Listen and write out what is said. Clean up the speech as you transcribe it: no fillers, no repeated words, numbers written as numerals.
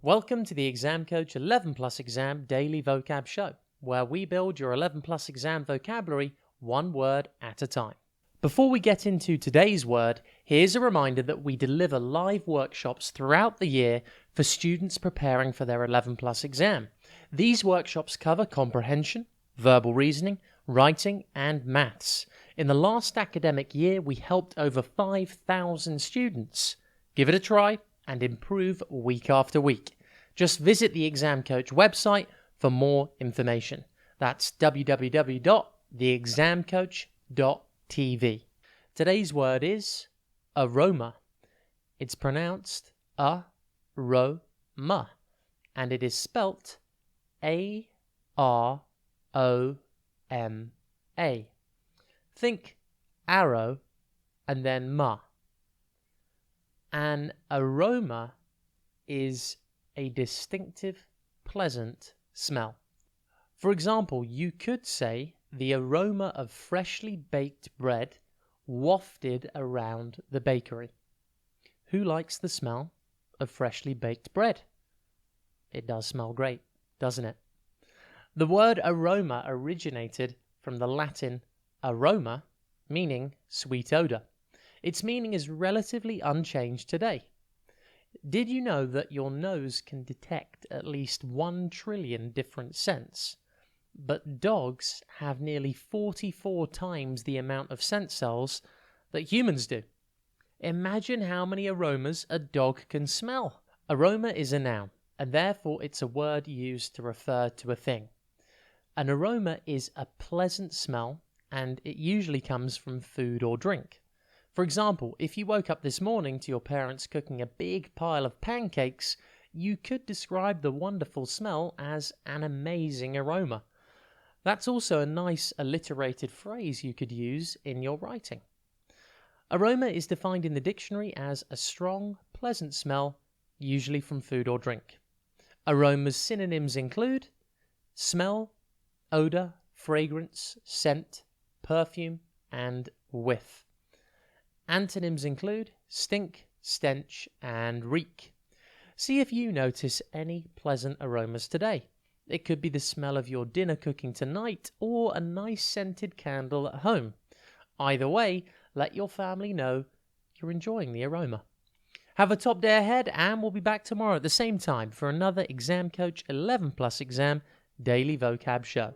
Welcome to the Exam Coach 11 Plus Exam Daily Vocab Show, where we build your 11 Plus Exam vocabulary one word at a time. Before we get into today's word, here's a reminder that we deliver live workshops throughout the year for students preparing for their 11 Plus exam. These workshops cover comprehension, verbal reasoning, writing, and maths. In the last academic year, we helped over 5,000 students. Give it a try and improve week after week. Just visit the Exam Coach website for more information. That's www.theexamcoach.tv. Today's word is aroma. It's pronounced a-ro-ma, and it is spelt A-R-O-M-A. Think arrow and then ma. An aroma is a distinctive, pleasant smell. For example, you could say the aroma of freshly baked bread wafted around the bakery. Who likes the smell of freshly baked bread? It does smell great, doesn't it? The word aroma originated from the Latin aroma, meaning sweet odor. Its meaning is relatively unchanged today. Did you know that your nose can detect at least 1 trillion different scents? But dogs have nearly 44 times the amount of scent cells that humans do. Imagine how many aromas a dog can smell. Aroma is a noun, and therefore it's a word used to refer to a thing. An aroma is a pleasant smell, and it usually comes from food or drink. For example, if you woke up this morning to your parents cooking a big pile of pancakes, you could describe the wonderful smell as an amazing aroma. That's also a nice alliterated phrase you could use in your writing. Aroma is defined in the dictionary as a strong, pleasant smell, usually from food or drink. Aroma's synonyms include smell, odor, fragrance, scent, perfume, and whiff. Antonyms include stink, stench, and reek. See if you notice any pleasant aromas today. It could be the smell of your dinner cooking tonight or a nice scented candle at home. Either way, let your family know you're enjoying the aroma. Have a top day ahead, and we'll be back tomorrow at the same time for another Exam Coach 11 Plus Exam Daily Vocab Show.